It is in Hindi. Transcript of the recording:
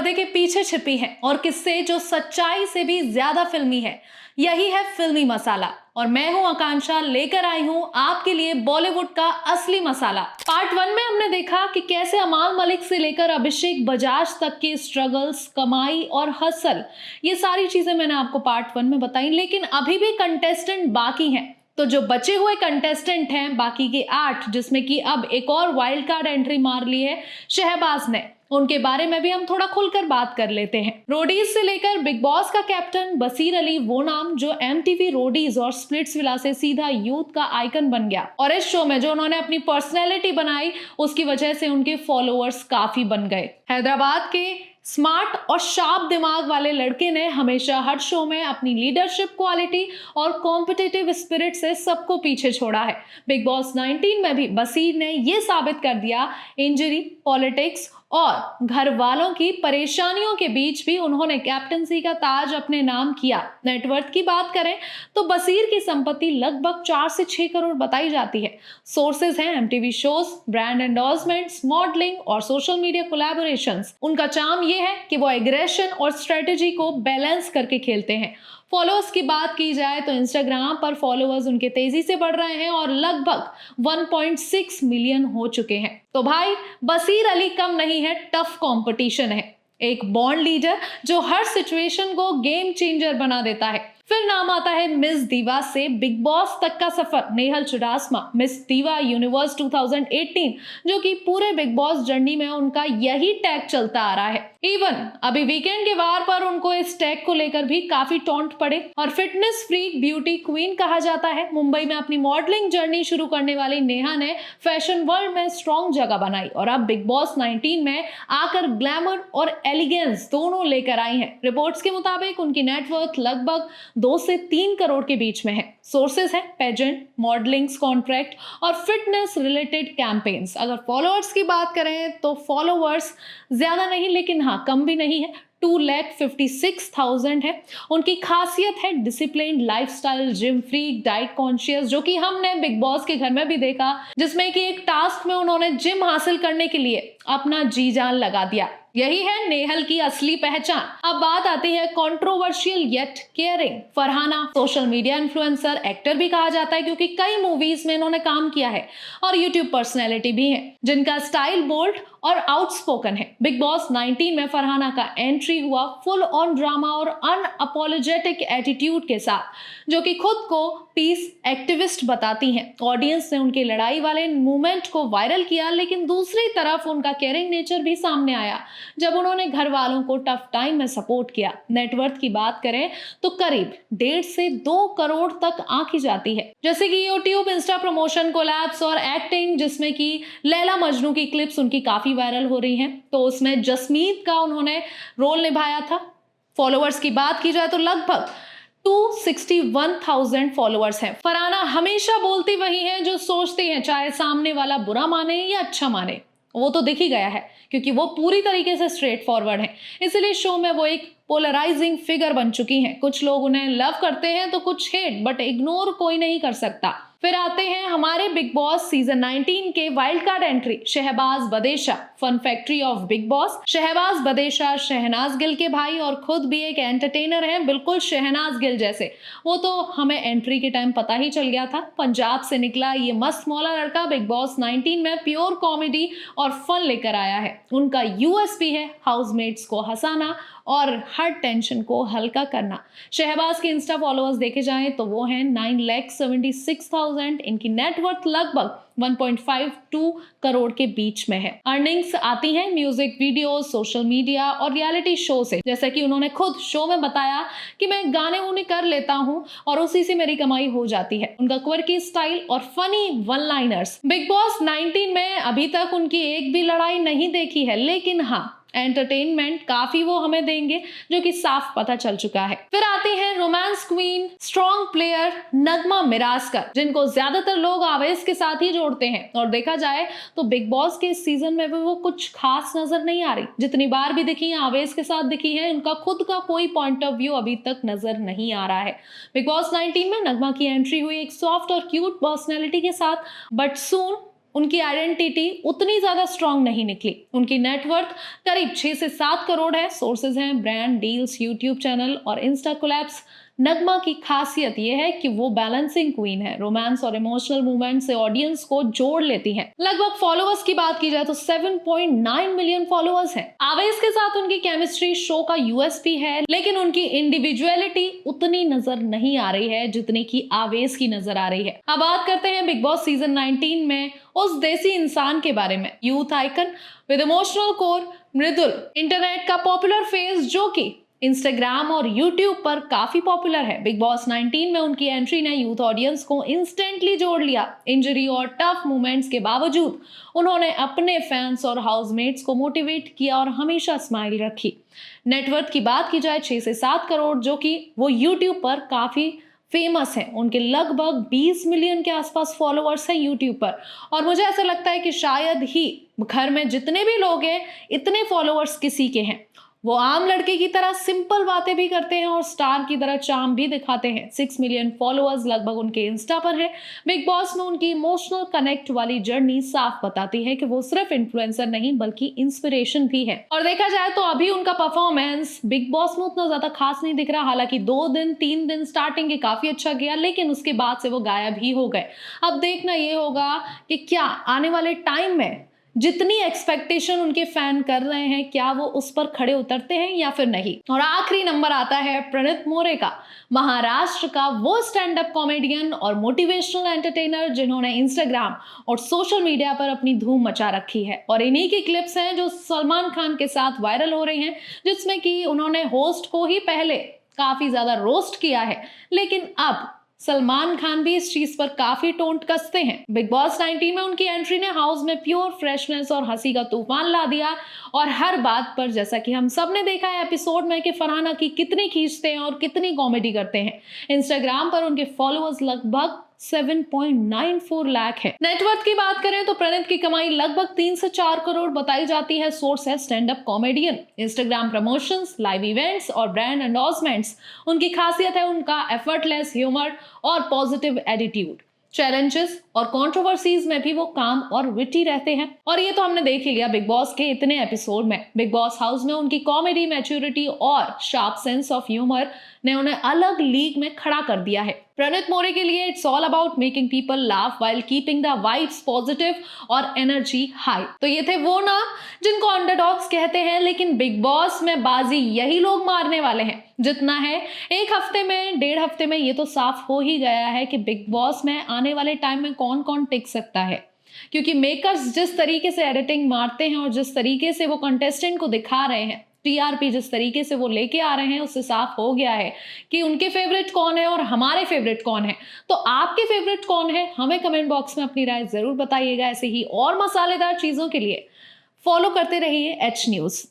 पर्दे के पीछे छिपी हैं और किस्से जो सच्चाई से भी ज्यादा फिल्मी है। यही है फिल्मी मसाला और मैं हूं आकांक्षा, लेकर आई हूं आपके लिए बॉलीवुड का असली मसाला। पार्ट 1 में हमने देखा कि कैसे अमाल मलिक से लेकर अभिषेक बजाज तक के स्ट्रगल्स, कमाई और हसल, ये सारी चीजें मैंने आपको पार्ट 1 में बताई। लेकिन अभी भी कंटेस्टेंट बाकी हैं, तो जो बचे हुए कंटेस्टेंट हैं बाकी के 8, जिसमें कि अब एक और वाइल्ड कार्ड एंट्री मार ली है शहबाज ने, उनके बारे में भी हम थोड़ा खुलकर बात कर लेते हैं। रोडीज से लेकर बिग बॉस का कैप्टन बसीर अली, वो नाम जो एमटीवी रोडीज और स्प्लिट्सविला से सीधा यूथ का आइकन बन गया, और इस शो में जो उन्होंने अपनी पर्सनैलिटी बनाई उसकी वजह से उनके फॉलोअर्स काफी बन गए। हैदराबाद के स्मार्ट और शार्प दिमाग वाले लड़के ने हमेशा हर शो में अपनी लीडरशिप क्वालिटी और कॉम्पिटिटिव स्पिरिट से सबको पीछे छोड़ा है। बिग बॉस 19 में भी बसीर ने ये साबित कर दिया, इंजरी, पॉलिटिक्स और घर वालों की परेशानियों के बीच भी उन्होंने कैप्टनसी का ताज अपने नाम किया। नेटवर्थ की बात करें तो बसीर की संपत्ति लगभग 4 से 6 करोड़ बताई जाती है। सोर्सेज हैं MTV shows, brand endorsements, modelling और सोशल मीडिया कोलैबोरेशंस। उनका चार्म ये है कि वो एग्रेशन और स्ट्रेटेजी को बैलेंस करके खेलते हैं। फॉलोअर्स की बात की जाए तो इंस्टाग्राम पर फॉलोअर्स उनके तेजी से बढ़ रहे हैं और लगभग 1.6 मिलियन हो चुके हैं। तो भाई बसीर अली कम नहीं है, टफ कंपटीशन है। एक बॉन्ड लीडर जो हर सिचुएशन को गेम चेंजर बना देता है। फिर नाम आता है मिस दीवा से बिग बॉस तक का सफर, नेहल चुडासमा, मिस दीवा यूनिवर्स 2018, जो कि पूरे बिग बॉस जर्नी में उनका यही टैग चलता आ रहा है। इवन अभी वीकेंड के वार पर उनको इस टैग को लेकर भी काफी टॉन्ट पड़े। और फिटनेस फ्रीक, ब्यूटी क्वीन कहा जाता है। मुंबई में अपनी मॉडलिंग जर्नी शुरू करने वाली नेहा ने फैशन वर्ल्ड में स्ट्रॉन्ग जगह बनाई और अब बिग बॉस 19 में आकर ग्लैमर और एलिगेंस दोनों लेकर आई हैं। रिपोर्ट्स के मुताबिक उनकी नेटवर्थ लगभग 2 से 3 करोड़ के बीच में है। सोर्सेस हैं पेजेंट, मॉडलिंग्स कॉन्ट्रैक्ट और फिटनेस रिलेटेड कैंपेन्स। अगर फॉलोअर्स की बात करें तो फॉलोअर्स ज्यादा नहीं, लेकिन हाँ कम भी नहीं है, 2,56,000 है। उनकी खासियत है discipline lifestyle, gym freak, diet conscious, जो कि हमने बिग बॉस के घर में भी देखा, जिसमें कि एक टास्क में उन्होंने जिम हासिल करने के लिए अपना जी जान लगा दिया। यही है नेहल की असली पहचान। अब बात आती है controversial yet caring Farhana. Social media influencer, actor भी कहा जाता है क्योंकि कई मूवीज में इन्होंने काम किया है, और यूट्यूब पर्सनैलिटी भी है जिनका स्टाइल बोल्ड और आउटस्पोकन है। बिग बॉस 19 में फरहाना का एंट्री हुआ फुल ऑन ड्रामा और अनअपोलोजेटिक एटीट्यूड के साथ, जो कि खुद को पीस एक्टिविस्ट बताती हैं। ऑडियंस ने उनके लड़ाई वाले मूवमेंट को वायरल किया, लेकिन दूसरी तरफ उनका केयरिंग नेचर भी सामने आया जब उन्होंने घर वालों को टफ टाइम में सपोर्ट किया। नेटवर्थ की बात करें तो करीब 1.5 से 2 करोड़ तक आंकी जाती है। जैसे कि यूट्यूब, इंस्टा प्रमोशन, कोलैब्स और एक्टिंग, जिसमें कि लैला मजनू की क्लिप्स उनकी काफी वायरल हो रही हैं, तो उसमें जसमीत का उन्होंने रोल निभाया था। फॉलोअर्स की बात की जाए तो लगभग 261,000 फॉलोअर्स हैं। फरहाना हमेशा बोलती वही हैं जो सोचती हैं, चाहे सामने वाला बुरा माने या अच्छा माने। वो तो दिख ही गया है क्योंकि वो पूरी तरीके से स्ट्रेट फॉरवर्ड है, इसलिए शो में वो एक पोलराइजिंग फिगर बन चुकी हैं। कुछ लोग उन्हें लव करते हैं तो कुछ हेट, बट इग्नोर कोई नहीं कर सकता। फिर आते हैं हमारे बिग बॉस सीजन 19 के wild card entry Shehbaz Badesha. Fun factory of big boss, Shehbaz Badesha Shehnaaz Gill के भाई और खुद भी एक एंटरटेनर हैं, बिल्कुल शहनाज गिल जैसे। वो तो हमें एंट्री के टाइम पता ही चल गया था। पंजाब से निकला ये मस्त मौला लड़का बिग बॉस 19 में प्योर कॉमेडी और फन लेकर आया है। उनका यूएसपी है हाउसमेट्स को हंसाना और हर टेंशन को हल्का करना। शहबाज के इंस्टा फॉलोअर्स देखे जाएं तो वो हैं 9,76,000। इनकी नेटवर्थ लगभग 1.52 करोड़ के बीच में है। अर्निंग्स आती हैं म्यूजिक वीडियो, सोशल मीडिया और रियलिटी शो से। जैसा कि उन्होंने खुद शो में बताया कि मैं गाने उन्हें कर लेता हूं और उसी से मेरी कमाई हो जाती है। उनका क्वर्की स्टाइल और funny one liners. Big boss 19 में अभी तक उनकी एक भी लड़ाई नहीं देखी है, लेकिन हाँ एंटरटेनमेंट काफी वो हमें देंगे, जो कि साफ पता चल चुका है। फिर आती है रोमांस क्वीन, स्ट्रॉन्ग प्लेयर नगमा मिराजकर, जिनको ज्यादातर लोग आवेश के साथ ही जोड़ते हैं। और देखा जाए तो बिग बॉस के इस सीजन में भी वो कुछ खास नजर नहीं आ रही। जितनी बार भी दिखी है आवेश के साथ दिखी है, उनका खुद का कोई पॉइंट ऑफ व्यू अभी तक नजर नहीं आ रहा है। बिग बॉस 19 में नगमा की एंट्री हुई एक सॉफ्ट और क्यूट पर्सनैलिटी के साथ, बट सून उनकी आइडेंटिटी उतनी ज्यादा स्ट्रांग नहीं निकली। उनकी नेटवर्थ करीब 6 से 7 करोड़ है। सोर्सेज हैं ब्रांड डील्स, यूट्यूब चैनल और इंस्टा कोलैब्स। नगमा की खासियत यह है कि वो बैलेंसिंग क्वीन है, रोमांस और इमोशनल मूवमेंट से ऑडियंस को जोड़ लेती हैं। लगभग फॉलोअर्स की बात की जाए तो 7.9 मिलियन फॉलोअर्स हैं। आवेश के साथ उनकी केमिस्ट्री शो का यूएसपी है, लेकिन उनकी इंडिविजुअलिटी उतनी नजर नहीं आ रही है जितनी की आवेश की नजर आ रही है। अब बात करते हैं बिग बॉस सीजन 19 में उस देसी इंसान के बारे में, youth icon with emotional core Mridul, internet का पॉपुलर फेस जो कि इंस्टाग्राम और यूट्यूब पर काफी पॉपुलर है। बिग बॉस 19 में उनकी एंट्री ने यूथ ऑडियंस को इंस्टेंटली जोड़ लिया। इंजरी और टफ मोमेंट्स के बावजूद उन्होंने अपने फैंस और हाउसमेट्स को मोटिवेट किया और हमेशा स्माइल रखी। नेटवर्थ की बात की जाए 6 से 7 करोड़, जो कि वो यूट्यूब पर काफी फेमस है। उनके लगभग 20 मिलियन के आसपास फॉलोअर्स हैं यूट्यूब पर, और मुझे ऐसा लगता है कि शायद ही घर में जितने भी लोग हैं इतने फॉलोअर्स किसी के हैं। वो आम लड़के की तरह सिंपल बातें भी करते हैं और स्टार की तरह चार्म भी दिखाते हैं। 6 मिलियन फॉलोअर्स लगभग उनके इंस्टा पर है। बिग बॉस में उनकी इमोशनल कनेक्ट वाली जर्नी साफ बताती है कि वो सिर्फ इन्फ्लुएंसर नहीं बल्कि इंस्पिरेशन भी है। और देखा जाए तो अभी उनका परफॉर्मेंस बिग बॉस में उतना ज्यादा खास नहीं दिख रहा। हालांकि 2 दिन 3 दिन स्टार्टिंग के काफी अच्छा गया, लेकिन उसके बाद से वो गायब ही हो गए। अब देखना ये होगा कि क्या आने वाले टाइम में जितनी एक्सपेक्टेशन उनके फैन कर रहे हैं, क्या वो उस पर खड़े उतरते हैं या फिर नहीं। और आखिरी नंबर आता है प्रणीत मोरे का, महाराष्ट्र का वो स्टैंड अप कॉमेडियन और मोटिवेशनल एंटरटेनर जिन्होंने इंस्टाग्राम और सोशल मीडिया पर अपनी धूम मचा रखी है। और इन्हीं की क्लिप्स हैं जो सलमान खान के साथ वायरल हो रही हैं, जिसमें कि उन्होंने होस्ट को ही पहले काफी ज्यादा रोस्ट किया है, लेकिन अब सलमान खान भी इस चीज पर काफी टोंट कसते हैं। बिग बॉस 19 में उनकी एंट्री ने हाउस में प्योर फ्रेशनेस और हंसी का तूफान ला दिया। और हर बात पर, जैसा कि हम सब ने देखा है एपिसोड में, कि फरहाना की कितनी खींचते हैं और कितनी कॉमेडी करते हैं। इंस्टाग्राम पर उनके फॉलोअर्स लगभग 7.94 लाख है। नेटवर्थ की बात करें तो प्रणीत की कमाई लगभग 3 से 4 करोड़ बताई जाती है। सोर्स है stand up comedian. Instagram promotions, live events और ब्रांड एंडोर्समेंट्स उनकी खासियत है। उनका एफर्टलेस ह्यूमर और पॉजिटिव एटीट्यूड। चैलेंजेस और कंट्रोवर्सीज में भी वो काम और विटी रहते हैं। और ये तो हमने देख ही लिया बिग बॉस के इतने एपिसोड में। बिग बॉस हाउस में उनकी कॉमेडी, मैच्योरिटी और शार्प सेंस ऑफ ह्यूमर ने उन्हें अलग लीग में खड़ा कर दिया है। प्रणीत मोरे के लिए it's all about making people laugh while keeping the vibes positive और एनर्जी हाई। तो ये थे वो नाम जिनको अंडरडॉग्स कहते हैं, लेकिन बिग बॉस में बाजी यही लोग मारने वाले हैं। जितना है एक हफ्ते में, 1.5 हफ्ते में ये तो साफ हो ही गया है कि बिग बॉस में आने वाले टाइम में कौन कौन टिक सकता है। क्योंकि मेकर्स जिस तरीके से एडिटिंग मारते हैं और जिस तरीके से वो कंटेस्टेंट को दिखा रहे हैं, टीआरपी जिस तरीके से वो लेके आ रहे हैं, उससे साफ हो गया है कि उनके फेवरेट कौन है और हमारे फेवरेट कौन है। तो आपके फेवरेट कौन है, हमें कमेंट बॉक्स में अपनी राय जरूर बताइएगा। ऐसे ही और मसालेदार चीजों के लिए फॉलो करते रहिए एच न्यूज।